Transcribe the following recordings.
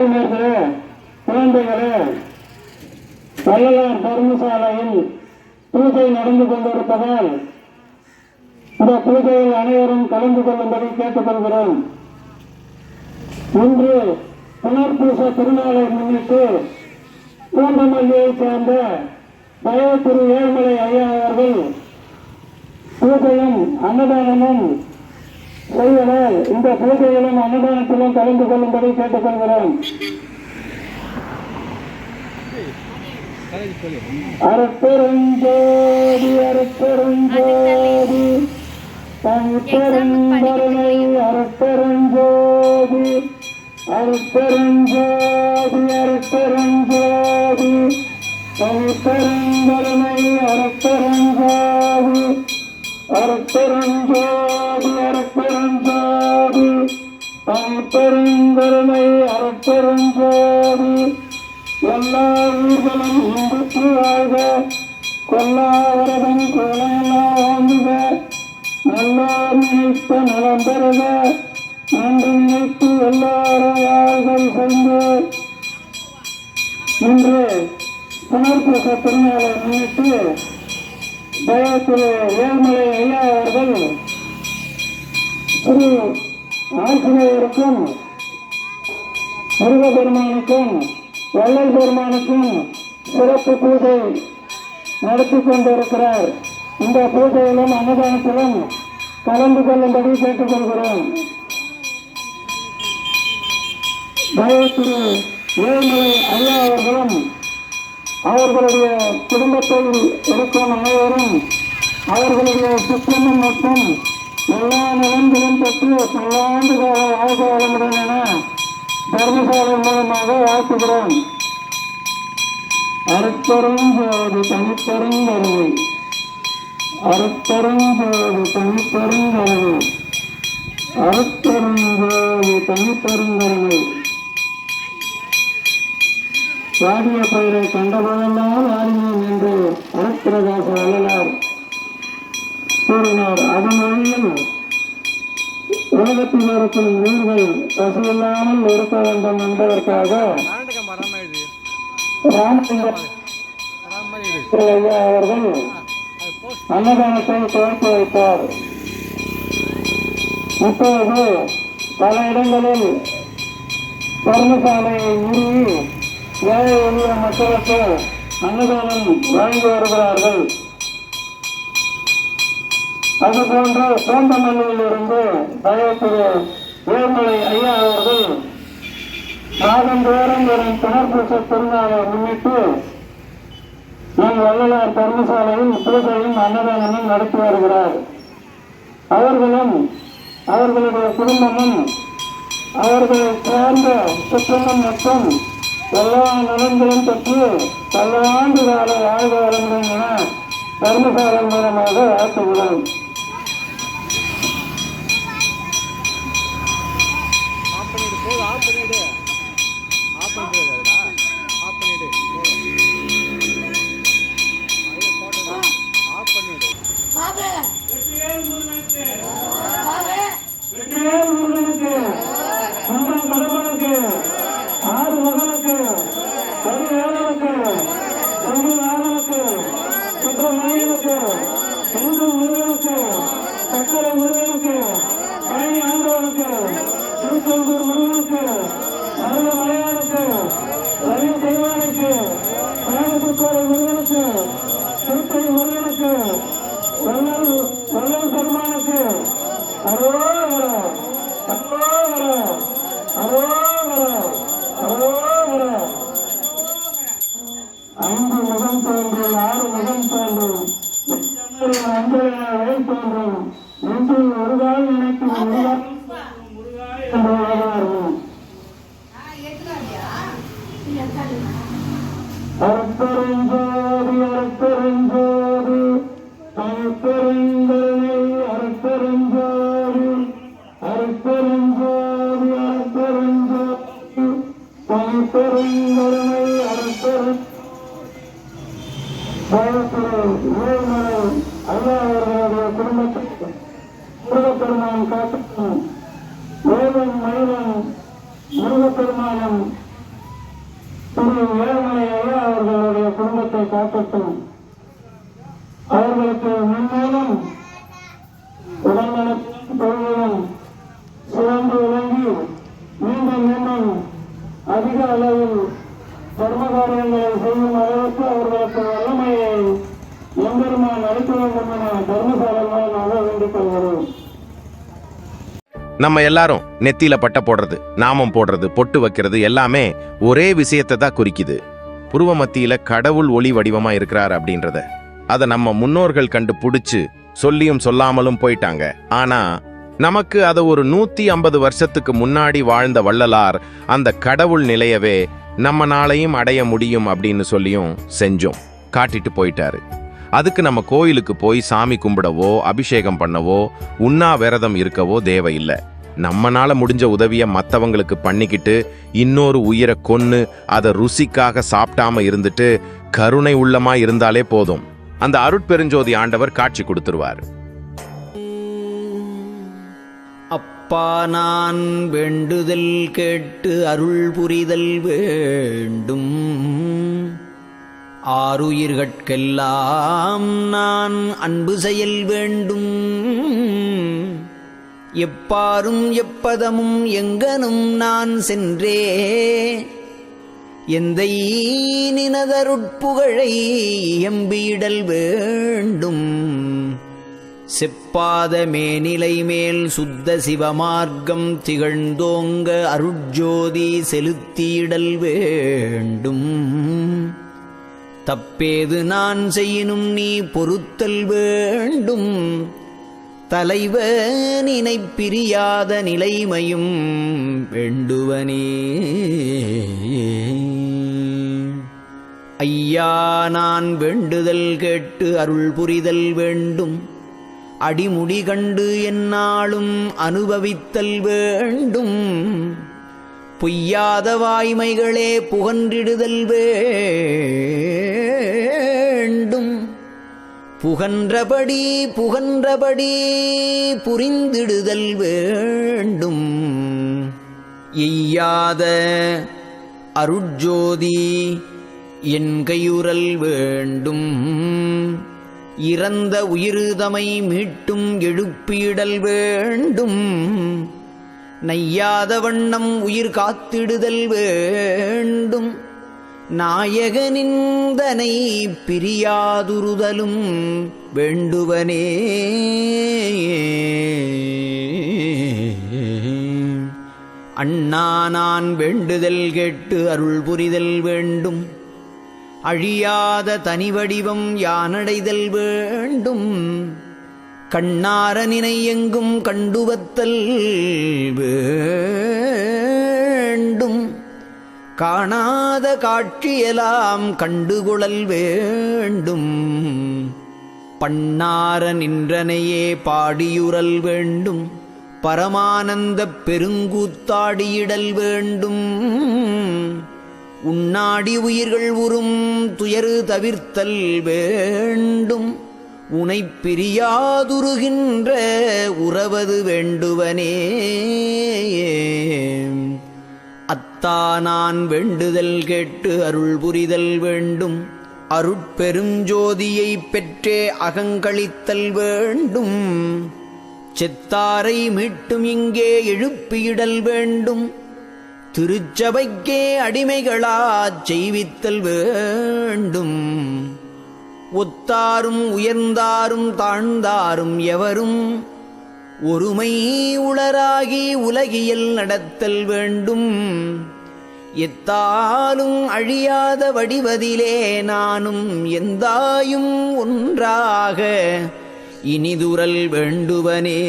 குழந்தைகளே, வள்ளலார் தர்மசாலையில் பூஜை நடந்து கொண்டிருப்பதால் இந்த பூஜையில் அனைவரும் கலந்து கொள்ளும்படி கேட்டுக்கொள்கிறோம். இன்று புனர்பூச திருநாளை முன்னிட்டு பூந்தமல்லியைச் சேர்ந்த திரு ஏழுமலை ஐயா அவர்கள் பூஜையும் அன்னதானமும் செய்வதால் இந்த பூஜையிலும் அன்னதானத்திலும் கலந்து கொள்ளும்படி கேட்டுக்கொள்கிறோம். அருட்பெருஞ்சோதி அருட்பெருஞ்சோதி தனிப்பெருங்கருணை அருட்பெருஞ்சோதி அருட்பெருஞ்சோதி அருட்பெருஞ்சோதி தனிப்பெருங்கருணை அருட்பெருஞ்சோதி அருட்பெருஞ்சோதி அருட்பெருஞ்சோதி தனிப்பெருங்கருணை அருட்பெருஞ்சோதி எல்லா ஊர்களும் இன்புற்று வாழ்க, கொல்லாவரதன் கோலையெல்லாம் வாங்குக, நல்லார் நினைத்த நலம் பெறுக, நன்றி நினைத்து எல்லாரும் வாழ்கள் சென்று. இன்று புனர்பூச திருநாளை முன்னிட்டு திரு ஏழுமலை ஐயா அவர்கள் திரு ஆசிரியருக்கும் முருகப்பெருமானுக்கும் வள்ளல் பெருமானுக்கும் சிறப்பு பூஜை நடத்தி கொண்டிருக்கிறார். இந்த பூஜையிலும் அன்னதானத்திலும் கலந்து கொள்ளும்படி கேட்டுக்கொள்கிறோம். திரு ஏழுமலை ஐயா அவர்களும் அவர்களுடைய குடும்பத்தில் இருக்கும் அனைவரும் அவர்களுடைய சுற்றமும் மற்றும் எல்லா நலன்களும் பெற்று பல்லாண்டு கால வாழ்க்கை வளமுடன் என தர்மசாலை மூலமாக வாழ்த்துகிறோம். அருட்பெருஞ்சோதி தனிப்பெருங்கருணை அருட்பெருஞ்சோதி தனிப்பெருங்கருணை அருட்பெருஞ்சோதி தனிப்பெருங்கருணை. வாடிய பயிரை கண்டபோதெல்லாம் ஆடினேன் என்று அருட்பிரகாச வள்ளலார் கூறினார். அதன் வழியில் உலகத்தில் இருக்கும் உயிர்கள் பசுவில்லாமல் இருக்க வேண்டும் என்பதற்காக ஐயா அவர்கள் அன்னதானத்தை துவக்கி வைத்தார். இப்போது பல இடங்களில் தர்மசாலையை நிறுவி ஏழை எளிய மக்களுக்கு அன்னதானம் வழங்கி வருகிறார்கள். அதுபோன்று பூந்தமல்லியில் இருந்து திரு ஏழுமலை ஐயா அவர்கள் மாதந்தோறும் வரும் புனர்பூச திருநாளை முன்னிட்டு நம் வள்ளலார் தர்மசாலையில் பூஜையும் அன்னதானமும் நடத்தி வருகிறார். அவர்களும் அவர்களுடைய குடும்பமும் அவர்களை சேர்ந்த சுற்றமும் மற்றும் எல்லா நலன்களும் பெற்று பல்லாண்டு கால வாழ்க வளமுடன் என தர்மசாலை மூலமாக வாழ்த்துகிறோம். ஆறு மகனுக்கு பதினேழுக்கு பதினாலுக்கு சுப்பிரமணியனுக்கு இந்து முருகனுக்கு சக்கரை முருகனுக்கு பழனி ஆண்டவனுக்கு திருச்செந்தூர் முருகனுக்கு மருத மலையானுக்கு ரவி தெய்வானுக்கு கோயம்புத்தூர் முருகனுக்கு திருப்பதி முருகனுக்கு வள்ளல் பெருமானுக்கு அரோகரா அரோகரா அரோகரா அரோகரா. 5 முகம் தோன்றும் 6 முகம் தோன்றும் அஞ்சல் வரை தோன்றும் என்று ஒரு கால் நினைக்கும் அருட்பெருஞ்சோதி அருட்பெருஞ்சோதி தனிப்பெருங்கருணை அருட்பெருஞ்சோதி அருட்பெருஞ்சோதி அருட்பெருஞ்சோதி தனிப்பெருங்கருணை அருட்பெரு ஏழுமலை ஐயா அவர்களுடைய குடும்பத்திற்கு முருகப்பெருமான் காட்டும் வேலும் மயிலும் முருகப்பெருமானும் காக்கட்டும். அவர்களுக்கு முன்னேறும் உடல்நலத்தின் தொழிலும் சிறந்து விளங்கி மீண்டும் மீண்டும் அதிக அளவில் தர்ம காரியங்களை செய்யும் அளவுக்கு அவர்களுக்கு வல்லமையை எம்பெருமான் அளிக்க வேண்டும் என தர்மசாலையாக வேண்டிக் கொள்கிறோம். நம்ம எல்லாரும் நெத்தியில பட்டை போடுறது, நாமம் போடுறது, பொட்டு வைக்கிறது எல்லாமே ஒரே விஷயத்தை தான் குறிக்குது. புருவ மத்தியில கடவுள் ஒளி வடிவமா இருக்கிறார் அப்படின்றத அதை நம்ம முன்னோர்கள் கண்டு பிடிச்சு சொல்லியும் சொல்லாமலும் போயிட்டாங்க. ஆனா நமக்கு அதை ஒரு 150 வருஷத்துக்கு முன்னாடி வாழ்ந்த வள்ளலார் அந்த கடவுள் நிலையவே நம்ம நாளையும் அடைய முடியும் அப்படின்னு சொல்லியும் செஞ்சோம் காட்டிட்டு போயிட்டாரு. அதுக்கு நம்ம கோயிலுக்கு போய் சாமி கும்பிடவோ அபிஷேகம் பண்ணவோ உண்ணாவிரதம் இருக்கவோ தேவையில்லை. நம்மனால முடிஞ்ச உதவியை மற்றவங்களுக்கு பண்ணிக்கிட்டு இன்னொரு உயிரை கொன்னு அதை ருசிக்காக சாப்பிட்டாம இருந்துட்டு கருணை உள்ளமா இருந்தாலே போதும். அந்த அருட்பெருஞ்சோதி ஆண்டவர் காட்சி கொடுத்துருவார். அப்பா நான் வேண்டுதல் கேட்டு அருள் புரிதல் வேண்டும். ஆருயிர்கட்கெல்லாம் நான் அன்பு செயல் வேண்டும். எப்பாரும் எப்பதமும் எங்கனும் நான் சென்றே எந்தை நினதருட்புகழை எம்பியிடல் வேண்டும். செப்பாத மேனிலை மேல் சுத்த சிவமார்க்கம் திகழ்ந்தோங்க அருட்ஜோதி செலுத்தியிடல் வேண்டும். தப்பேது நான் செய்யினும் நீ பொறுத்தல் வேண்டும். தலைவனினை பிரியாத நிலைமையும் வேண்டுவனே. ஐயா நான் வேண்டுதல் கேட்டு அருள் புரிதல் வேண்டும். அடிமுடி கண்டு எந்நாளும் அனுபவித்தல் வேண்டும். பொய்யாத வாய்மைகளே புகன்றிடுதல் வேண்டும். புகன்றபடி புரிந்திடுதல் வேண்டும். எய்யாத அருட்ஜோதி என் கையுறல் வேண்டும். இறந்த உயிர்தமை மீட்டும் எழுப்பிடல் வேண்டும். நையாத வண்ணம் உயிர் காத்திடுதல் வேண்டும். நாயகனிந்தனை பிரியாதுறுதலும் வேண்டுவனே. அண்ணா நான் வேண்டுதல் கேட்டு அருள் புரிதல் வேண்டும். அழியாத தனிவடிவம் யானடைதல் வேண்டும். கண்ணார நினை எங்கும் கண்டுவத்தல் வேண்டும். காணாத காட்சியெல்லாம் கண்டுகொள்ளல் வேண்டும். பண்ணார நின்றனையே பாடியுறல் வேண்டும். பரமானந்த பெருங்கூத்தாடியிடல் வேண்டும். உன்னாடி உயிர்கள் உறும் துயரு தவிர்த்தல் வேண்டும். உனை பிரியாதுருகின்ற உறவது வேண்டுவனே. அத்தா நான் வேண்டுதல் கேட்டு அருள் புரிதல் வேண்டும். அருட்பெருஞ்சோதியை பெற்றே அகங்களித்தல் வேண்டும். செத்தாரை மீட்டும் இங்கே எழுப்பியிடல் வேண்டும். திருச்சபைக்கே அடிமைகளாச் செய்வித்தல் வேண்டும். ஒத்தாரும் உயர்ந்தாரும் தாழ்ந்தாரும் எவரும் ஒருமை உளராகி உலகியல் நடத்தல் வேண்டும். எத்தாலும் அழியாத வடிவதிலே நானும் எந்தாயும் ஒன்றாக இனிதுரல் வேண்டுவனே.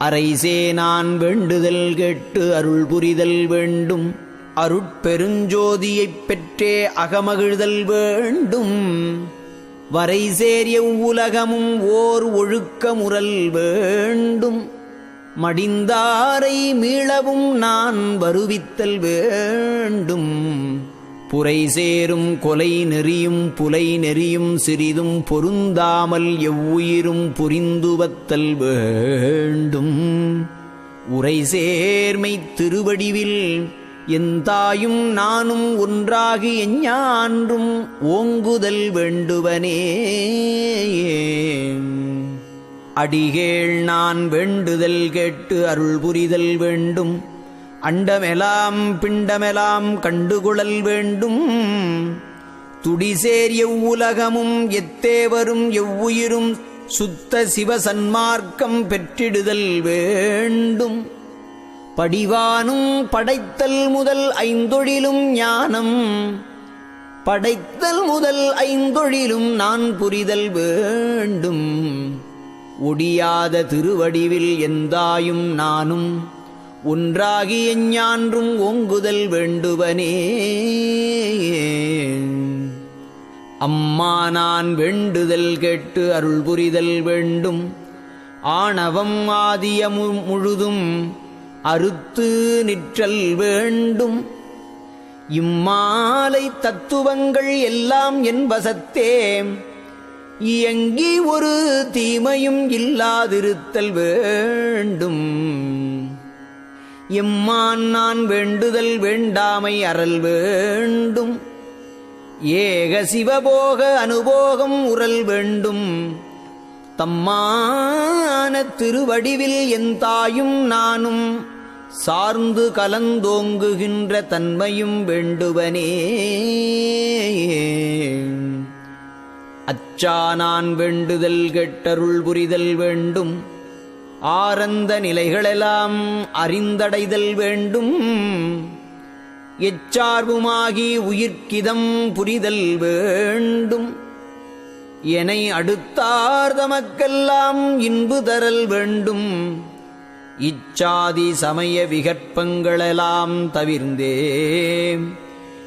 அரைசே நான் வேண்டுதல் கேட்டு அருள் புரிதல் வேண்டும். அருட்பெருஞ்சோதியைப் பெற்றே அகமகிழ்தல் வேண்டும். வரைசேர் எவ்வுலகமும் ஓர் ஒழுக்கமுறல் வேண்டும். மடிந்தாரை மீளவும் நான் வருவித்தல் வேண்டும். புரை சேரும் கொலை நெறியும் புலை நெறியும் சிறிதும் பொருந்தாமல் எவ்வுயிரும் புரிந்துவத்தல் வேண்டும். உரை சேர்மை திருவடிவில் எந்தாயும் நானும் ஒன்றாகி எஞ்ஞான்றும் ஓங்குதல் வேண்டுவனே. அடிகேள் நான் வேண்டுதல் கேட்டு அருள் புரிதல் வேண்டும். அண்டமெலாம் பிண்டமெலாம் கண்டுகொள்ளல் வேண்டும். துடிசேர் எவ்வுலகமும் எத்தேவரும் எவ்வுயிரும் சுத்த சிவசன்மார்க்கம் பெற்றிடுதல் வேண்டும். படிவானும் படைத்தல் முதல் ஐந்தொழிலும் ஞானம், படைத்தல் முதல் ஐந்தொழிலும் நான் புரிதல் வேண்டும். ஒடியாத திருவடிவில் எந்தாயும் நானும் ஒன்றாகி எஞ்ஞான்றும் ஓங்குதல் வேண்டுவனே. அம்மா நான் வேண்டுதல் கேட்டு அருள் புரிதல் வேண்டும். ஆணவம் ஆதிய முழுதும் அறுத்து நிற்றல் வேண்டும். இம்மாலை தத்துவங்கள் எல்லாம் என் வசத்தே இயங்கி ஒரு தீமையும் இல்லாதிருத்தல் வேண்டும். எம்மான் நான் வேண்டுதல் வேண்டாமை அறல் வேண்டும். ஏக சிவபோக அனுபோகம் உறல் வேண்டும். தம்மான திருவடிவில் என் தாயும் நானும் சார்ந்து கலந்தோங்குகின்ற தன்மையும் வேண்டுவனே. அச்சா நான் வேண்டுதல் கெட்டருள் புரிதல் வேண்டும். ஆரந்த நிலைகளெல்லாம் அறிந்தடைதல் வேண்டும். எச்சார்புமாகி உயிர்க்கிதம் புரிதல் வேண்டும். என்னை அடுத்தார் தமக்கெல்லாம் இன்பு தரல் வேண்டும். இச்சாதி சமய விகற்பங்களெல்லாம் தவிர்ந்தே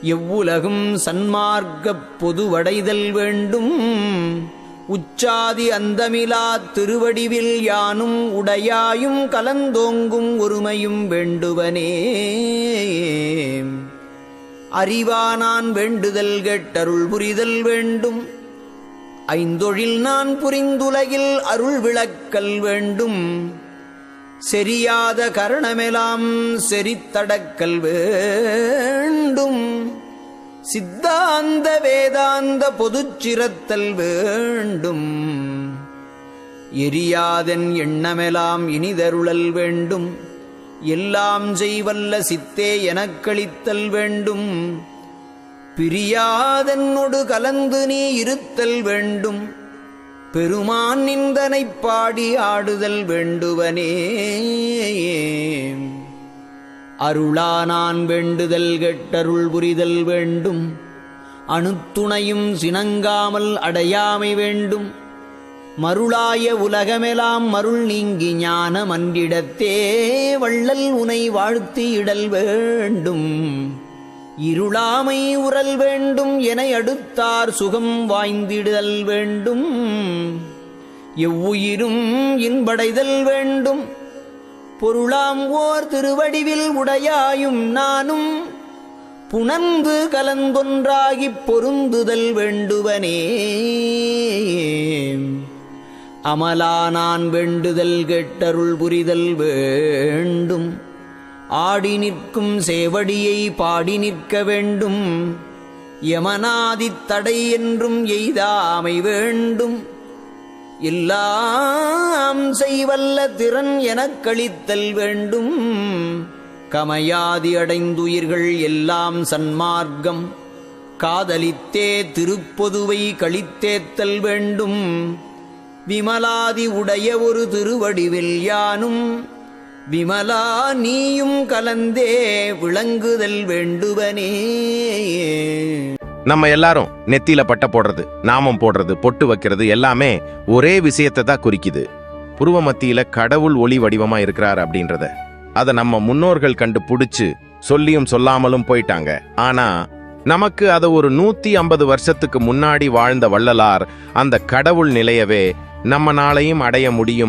எவ்வுலகும் சன்மார்க்கப் பொதுவடைதல் வேண்டும். உச்சாதி அந்தமிலா திருவடிவில் யானும் உடையாயும் கலந்தோங்கும் ஒருமையும் வேண்டுவனே. அறிவானான் வேண்டுதல் கேட்டருள் புரிதல் வேண்டும். ஐந்தொழில் நான் புரிந்துலகில் அருள் விளக்கல் வேண்டும். செரியாத கரணமெலாம் செரித்தடக்கல் வேண்டும். சித்தாந்த வேதாந்த பொதுச்சிரத்தல் வேண்டும். எரியாதன் எண்ணமெலாம் இனிதருளல் வேண்டும். எல்லாம் செய்வல்ல சித்தே எனக்களித்தல் வேண்டும். பிரியாதன்னொடு கலந்து நீ இருத்தல் வேண்டும். பெருமான் நிந்தனைப் பாடி ஆடுதல் வேண்டுவனே. அருளா நான் வேண்டுதல் கெட்டருள் புரிதல் வேண்டும். அணுத்துணையும் சினங்காமல் அடையாமை வேண்டும். மருளாய உலகமெலாம் மருள் நீங்கி ஞான மன்றிடத்தே வள்ளல் உனை வாழ்த்தியிடல் வேண்டும். இருளாமை உறல் வேண்டும். என அடுத்தார் சுகம் வாய்ந்திடுதல் வேண்டும். எவ்வுயிரும் இன்படைதல் வேண்டும். பொருளாம் ஓர் திருவடிவில் உடையாயும் நானும் புணர்ந்து கலந்தொன்றாகிப் பொருந்துதல் வேண்டுவனே. அமலா நான் வேண்டுதல் கெட்டருள் புரிதல் வேண்டும். ஆடி நிற்கும் சேவடியை பாடி நிற்க வேண்டும். யமனாதித் தடை என்றும் எய்தாமை வேண்டும். எல்லாம் செய்வல்ல திறன் எனக்களித்தல் வேண்டும். கமையாதி அடைந்துயிர்கள் எல்லாம் சன்மார்க்கம் காதலித்தே திருப்பொதுவை கழித்தேத்தல் வேண்டும். விமலாதி உடைய ஒரு திருவடிவில் யானும் விமலா நீயும் கலந்தே விளங்குதல் வேண்டுவனே. நம்ம எல்லாரும் நெத்தியில பட்ட போடுறது, நாமம் போடுறது, பொட்டு வைக்கிறது எல்லாமே ஒரே விஷயத்தை தான் குறிக்குது. புருவ மத்தியில கடவுள் ஒளி வடிவமா இருக்கிறார் அப்படின்றத அதை நம்ம முன்னோர்கள் கண்டு புடிச்சு சொல்லியும் சொல்லாமலும் போயிட்டாங்க. ஆனா நமக்கு அதை ஒரு 150 வருஷத்துக்கு முன்னாடி வாழ்ந்த வள்ளலார் அந்த கடவுள் நிலையவே நம்ம நாளையும் அடைய முடியும்